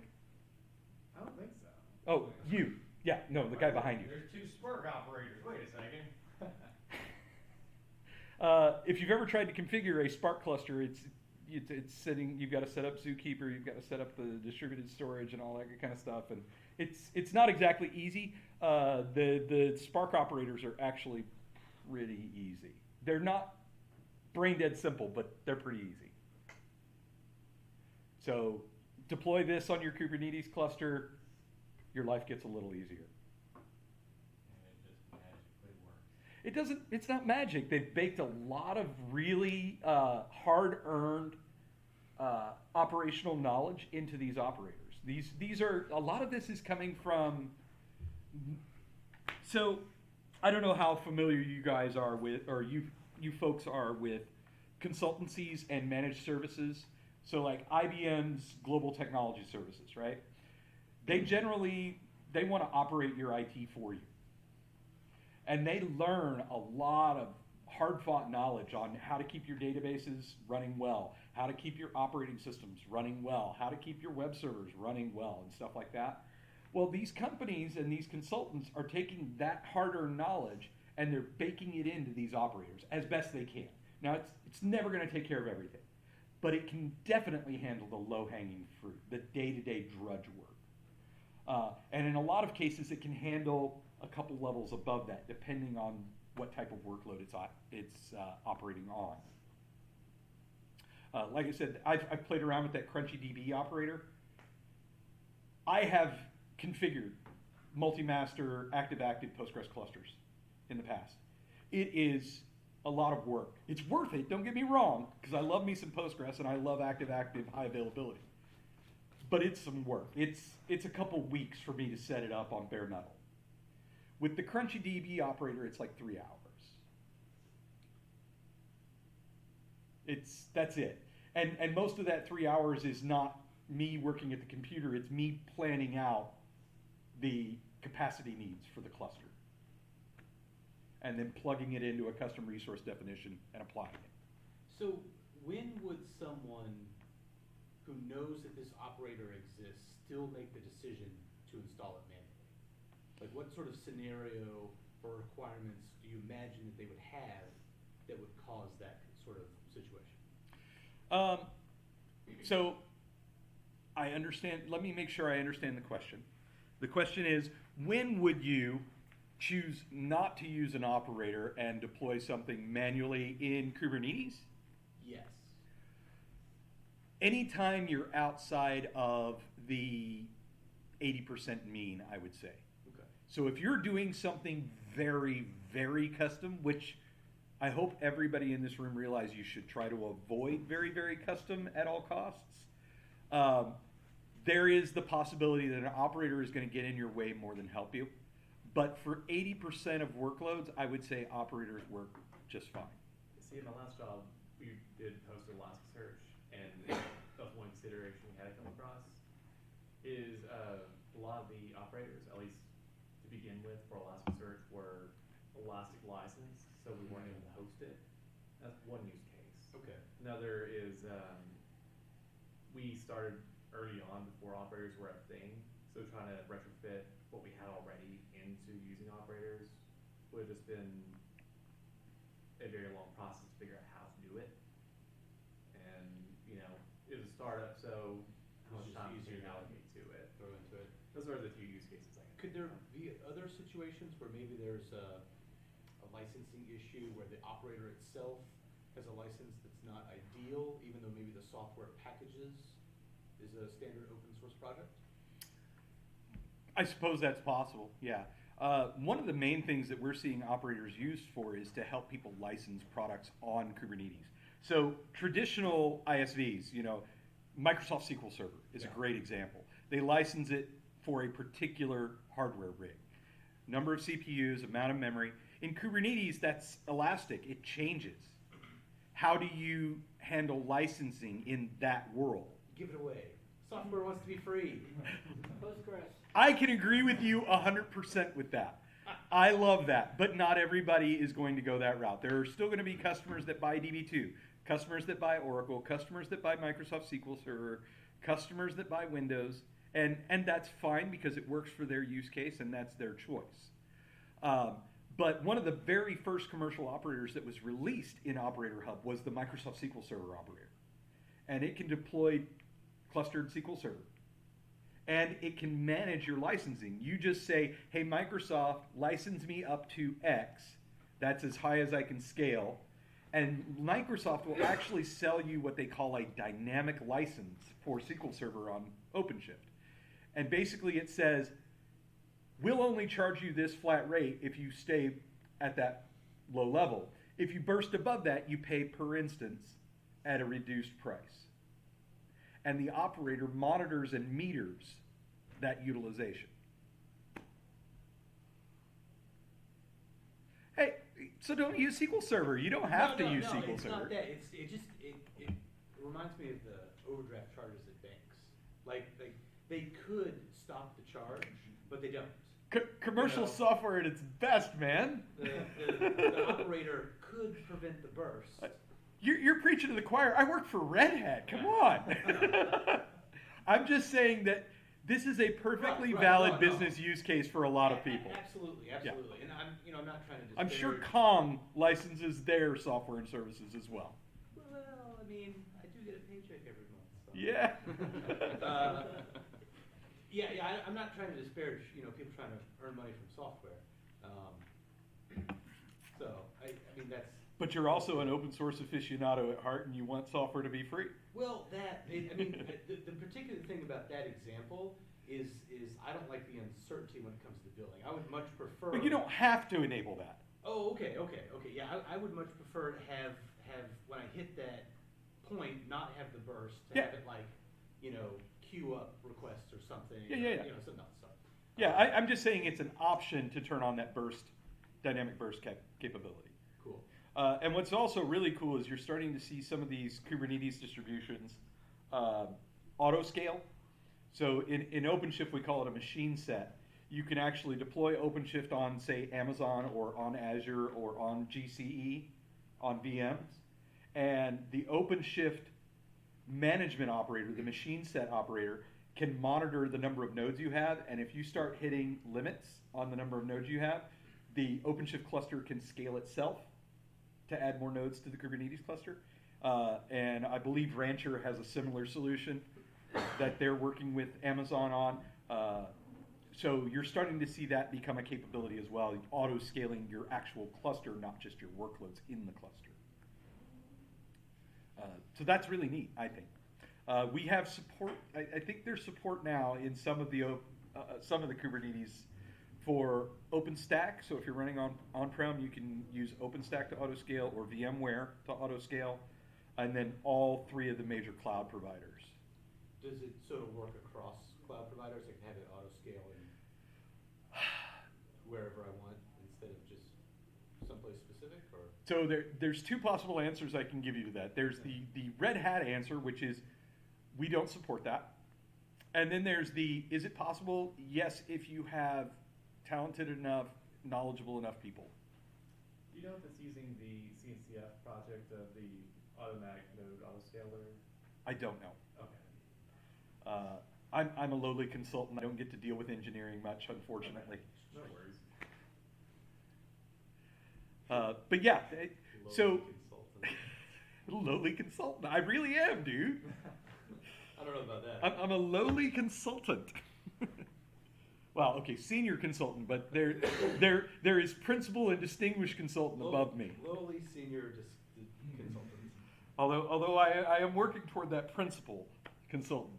I don't think so. Oh, you. Yeah, no, the guy behind you. There's 2 Spark operators. Wait a second. If you've ever tried to configure a Spark cluster, it's sitting. You've got to set up Zookeeper. You've got to set up the distributed storage and all that kind of stuff. And it's not exactly easy. The Spark operators are actually pretty easy. They're not brain dead simple, but they're pretty easy. So deploy this on your Kubernetes cluster. Your life gets a little easier. And it just magically works. It doesn't. It's not magic. They've baked a lot of really hard-earned operational knowledge into these operators. These are a lot of this is coming from. So, I don't know how familiar you guys are with, or you folks are with, consultancies and managed services. So, like IBM's Global Technology Services, right? They want to operate your IT for you. And they learn a lot of hard-fought knowledge on how to keep your databases running well, how to keep your operating systems running well, how to keep your web servers running well, and stuff like that. Well, these companies and these consultants are taking that hard-earned knowledge and they're baking it into these operators as best they can. Now, it's never going to take care of everything, but it can definitely handle the low-hanging fruit, the day-to-day drudge work. And in a lot of cases, it can handle a couple levels above that, depending on what type of workload it's operating on. Like I said, I've played around with that CrunchyDB operator. I have configured multi-master active-active Postgres clusters in the past. It is a lot of work. It's worth it, don't get me wrong, because I love me some Postgres and I love active-active high availability. But it's some work. It's a couple weeks for me to set it up on bare metal. With the CrunchyDB operator, it's like 3 hours. That's it. And most of that 3 hours is not me working at the computer, it's me planning out the capacity needs for the cluster. And then plugging it into a custom resource definition and applying it. So when would someone who knows that this operator exists still make the decision to install it manually? Like what sort of scenario or requirements do you imagine that they would have that would cause that sort of situation? So I understand, let me make sure I understand the question. The question is, when would you choose not to use an operator and deploy something manually in Kubernetes? Yes. Anytime you're outside of the 80% mean, I would say. Okay. So if you're doing something very, very custom, which I hope everybody in this room realize you should try to avoid very, very custom at all costs, there is the possibility that an operator is going to get in your way more than help you. But for 80% of workloads, I would say operators work just fine. See, in my last job, we did post Elasticsearch, and that's one consideration we had to come across is a lot of the operators, at least to begin with for Elasticsearch, were Elastic licensed, so we weren't able to host it. That's one use case. Okay. Another is we started early on before operators were a thing, so trying to retrofit what we had already into using operators would have just been a very long process to figure out how to do it. And, you know, it was a startup, so how much It's just time easier to to allocate to it. Throw into it. Those are the two use cases I can Could there be other situations where maybe there's a licensing issue where the operator itself has a license that's not ideal, even though maybe the software packages is a standard open source project? I suppose that's possible, yeah. One of the main things that we're seeing operators used for is to help people license products on Kubernetes. So traditional ISVs, Microsoft SQL Server is a great example. They license it for a particular hardware rig. Number of CPUs, amount of memory. In Kubernetes, that's elastic. It changes. How do you handle licensing in that world? Give it away. Software wants to be free. Postgres. I can agree with you 100% with that. I love that, but not everybody is going to go that route. There are still going to be customers that buy DB2, customers that buy Oracle, customers that buy Microsoft SQL Server, customers that buy Windows, and that's fine because it works for their use case and that's their choice. But one of the very first commercial operators that was released in Operator Hub was the Microsoft SQL Server operator. And it can deploy clustered SQL Server. And it can manage your licensing. You just say, hey, Microsoft, license me up to X. That's as high as I can scale. And Microsoft will actually sell you what they call a dynamic license for SQL Server on OpenShift. And basically it says, we'll only charge you this flat rate if you stay at that low level. If you burst above that, you pay per instance at a reduced price. And the operator monitors and meters that utilization. Hey, so don't use SQL Server. You don't have to use SQL it's Server. Not that. It reminds me of the overdraft charges at banks. Like they could stop the charge, but they don't. Commercial software at its best, man. The operator could prevent the burst. You're preaching to the choir. I work for Red Hat. Come on. I'm just saying that this is a perfectly valid business use case for a lot of people. Absolutely. Yeah. And I'm not trying to disparage. I'm sure Kong licenses their software and services as well. Well, I mean, I do get a paycheck every month. So. Yeah. I'm not trying to disparage, people trying to earn money from software. So, I mean, that's... But you're also an open source aficionado at heart and you want software to be free. Well, the particular thing about that example is I don't like the uncertainty when it comes to billing. I would much prefer... But you don't have to enable that. Oh, okay. Yeah, I would much prefer to have when I hit that point, not have the burst, to have it like, queue up requests or something. Yeah. Something else. So, Yeah, I'm just saying it's an option to turn on that dynamic burst capability. Cool. And what's also really cool is you're starting to see some of these Kubernetes distributions auto scale. So in OpenShift, we call it a machine set. You can actually deploy OpenShift on, say, Amazon or on Azure or on GCE on VMs. And the OpenShift management operator, the machine set operator, can monitor the number of nodes you have. And if you start hitting limits on the number of nodes you have, the OpenShift cluster can scale itself to add more nodes to the Kubernetes cluster. And I believe Rancher has a similar solution that they're working with Amazon on. So you're starting to see that become a capability as well, auto-scaling your actual cluster, not just your workloads in the cluster. So that's really neat, I think. We have support. I think there's support now in some of the Kubernetes for OpenStack. So if you're running on-prem, you can use OpenStack to auto-scale or VMware to auto-scale, and then all three of the major cloud providers. Does it sort of work across cloud providers? I can have it auto-scale in wherever I want instead of just someplace specific? Or? So there's two possible answers I can give you to that. There's the Red Hat answer, which is we don't support that. And then there's is it possible? Yes, if you have talented enough, knowledgeable enough people. Do you know if it's using the CNCF project of the automatic node autoscaler? I don't know. Okay. I'm a lowly consultant. I don't get to deal with engineering much, unfortunately. No worries. But yeah, so Consultant. lowly consultant. I really am, dude. I don't know about that. I'm a lowly consultant. Well, okay, senior consultant, but there is principal and distinguished consultant above me. Lowly senior consultant. Although I am working toward that principal consultant.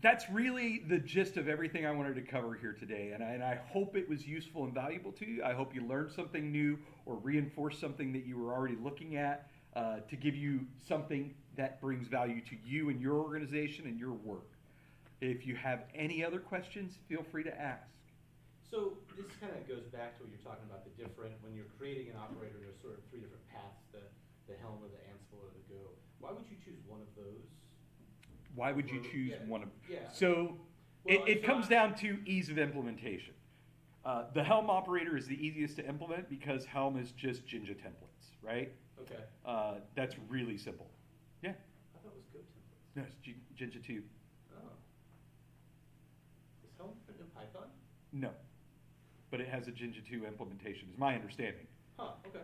That's really the gist of everything I wanted to cover here today, and I hope it was useful and valuable to you. I hope you learned something new or reinforced something that you were already looking at to give you something that brings value to you and your organization and your work. If you have any other questions, feel free to ask. So this kind of goes back to what you're talking about, the different, when you're creating an operator, there's sort of three different paths, the Helm or the Ansible or the Go. Why would you choose one of those? Why would you choose Yeah, one of? yeah. So Well, it so comes I- down to ease of implementation. The Helm operator is the easiest to implement because Helm is just Jinja templates, right? Okay. That's really simple. Yeah, I thought it was Go templates. no, it's Jinja 2. Oh. Is Helm written in Python? No, but it has a Jinja 2 implementation, is my understanding. Huh, okay.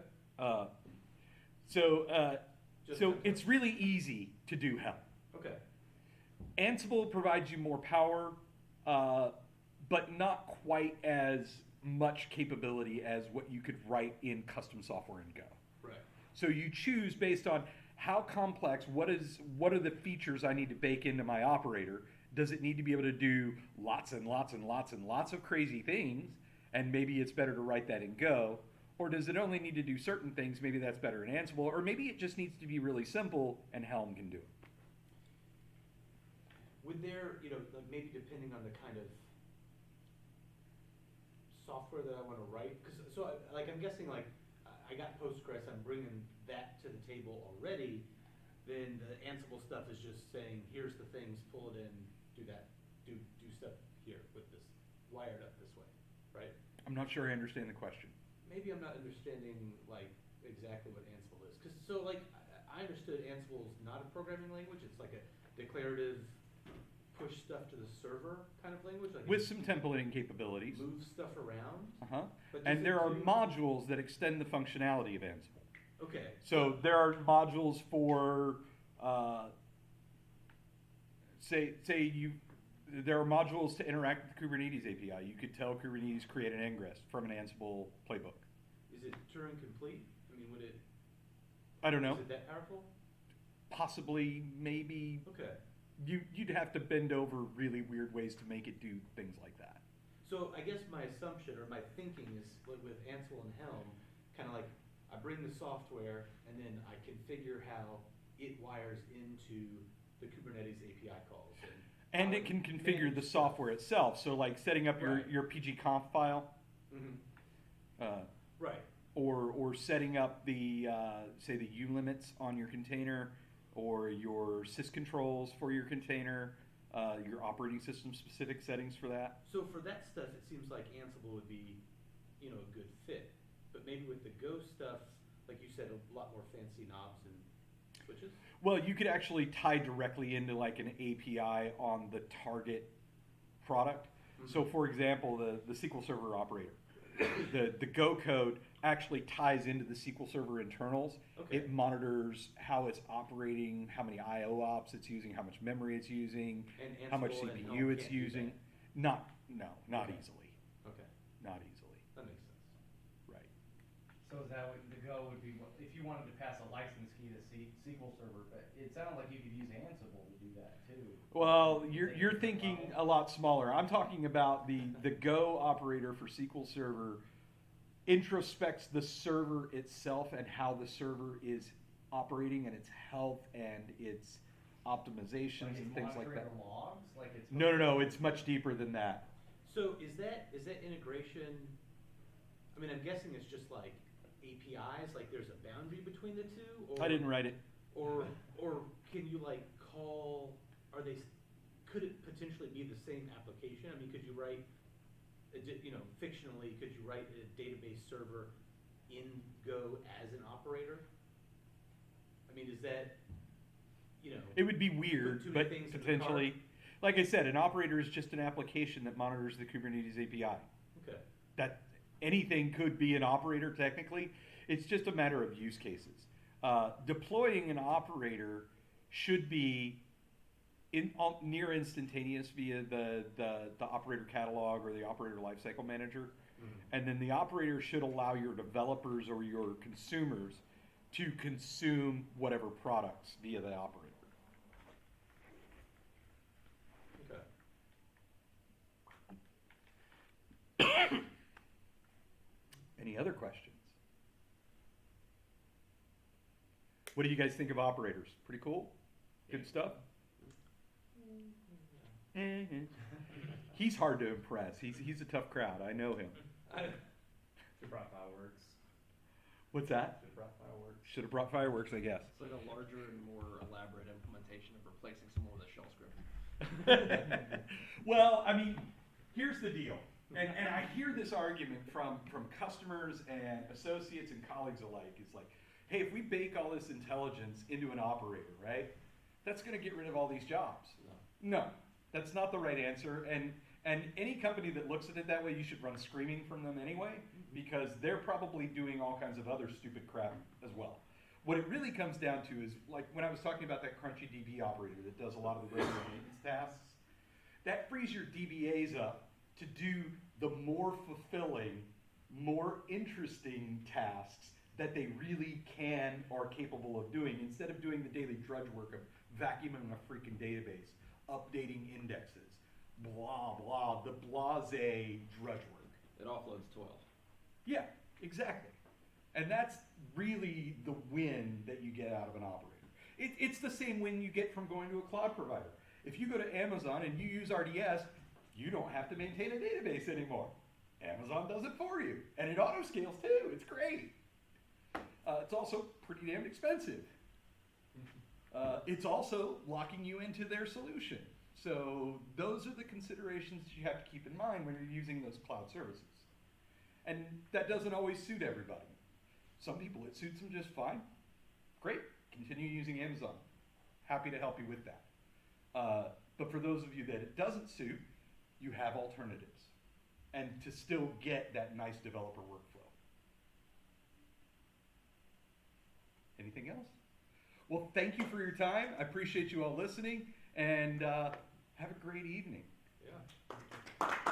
So Just so templates. it's really easy to do Helm. Okay. Ansible provides you more power, but not quite as much capability as what you could write in custom software in Go. Right. So you choose based on how complex, what are the features I need to bake into my operator? Does it need to be able to do lots and lots and lots and lots of crazy things? And maybe it's better to write that in Go. Or does it only need to do certain things? Maybe that's better in Ansible. Or maybe it just needs to be really simple and Helm can do it. Would there, like maybe depending on the kind of software that I want to write, I'm guessing like I got Postgres, I'm bringing that to the table already. Then the Ansible stuff is just saying, here's the things, pull it in, do that, do stuff here with this, wired up this way, right? I'm not sure I understand the question. Maybe I'm not understanding like exactly what Ansible is, I understood Ansible is not a programming language. It's like a declarative push stuff to the server kind of language, like With some templating capabilities. move stuff around. Uh-huh. But does And it there are do- modules that extend the functionality of Ansible. Okay. So there are modules for, there are modules to interact with the Kubernetes API. You could tell Kubernetes create an ingress from an Ansible playbook. Is it Turing complete? I mean, I don't know. is it that powerful? Possibly, maybe. Okay. You'd have to bend over really weird ways to make it do things like that. So I guess my assumption or my thinking is with Ansible and Helm, kind of like I bring the software and then I configure how it wires into the Kubernetes API calls. And it can configure the software itself. So like setting up Right. your pgconf file, Right. or setting up the say the ulimits on your container, or your syscontrols for your container, your operating system specific settings for that. So for that stuff, it seems like Ansible would be, a good fit. But maybe with the Go stuff, like you said, a lot more fancy knobs and switches. Well, you could actually tie directly into like an API on the target product. Mhm. So for example, the SQL Server operator, the Go code actually ties into the SQL Server internals. Okay. It monitors how it's operating, how many IO ops it's using, how much memory it's using, And how much Ansible and CPU Helm it's can't do using. that. Not Okay. easily. Okay, Not easily. that makes sense. Right. So is that what the Go would be, if you wanted to pass a license key to SQL Server, but it sounded like you could use Ansible to do that too. Well, you're thinking a lot smaller. I'm talking about the Go operator for SQL Server introspects the server itself and how the server is operating and its health and its optimizations Like and it's things like monitoring that. the logs, like it's. No, it's much deeper than that. So is that integration, I mean, I'm guessing it's just like APIs, like there's a boundary between the two? Or, I didn't write it. Or can you like call, could it potentially be the same application? I mean, could you write, fictionally, could you write a database server in Go as an operator? I mean, is that, It would be put weird, too many but things in the potentially, like I said, an operator is just an application that monitors the Kubernetes API. okay. That anything could be an operator technically. It's just a matter of use cases. Deploying an operator should be near instantaneous via the operator catalog or the operator lifecycle manager. And then the operator should allow your developers or your consumers to consume whatever products via the operator. Okay. Any other questions? What do you guys think of operators? Pretty cool? Good stuff? He's hard to impress. He's a tough crowd. I know him. Should've brought fireworks. What's that? Should've brought fireworks. Should have brought fireworks, I guess. It's like a larger and more elaborate implementation of replacing someone with a shell script. Well, I mean, here's the deal. And I hear this argument from customers and associates and colleagues alike. It's like, hey, if we bake all this intelligence into an operator, right, that's going to get rid of all these jobs. No, that's not the right answer. And any company that looks at it that way, you should run screaming from them anyway, because they're probably doing all kinds of other stupid crap as well. What it really comes down to is, like when I was talking about that crunchy DB operator that does a lot of the regular maintenance tasks, that frees your DBAs up to do the more fulfilling, more interesting tasks that they really can or are capable of doing, instead of doing the daily drudge work of vacuuming a freaking database, updating indexes, blah, blah, the blase drudge work. It offloads toil. Yeah, exactly. And that's really the win that you get out of an operator. It's the same win you get from going to a cloud provider. If you go to Amazon and you use RDS, you don't have to maintain a database anymore. Amazon does it for you. And it auto-scales too. It's great. It's also pretty damn expensive. It's also locking you into their solution. So those are the considerations that you have to keep in mind when you're using those cloud services. And that doesn't always suit everybody. Some people, it suits them just fine. Great, continue using Amazon. Happy to help you with that. But for those of you that it doesn't suit, you have alternatives. And to still get that nice developer workflow. Anything else? Well, thank you for your time. I appreciate you all listening, and have a great evening. Yeah.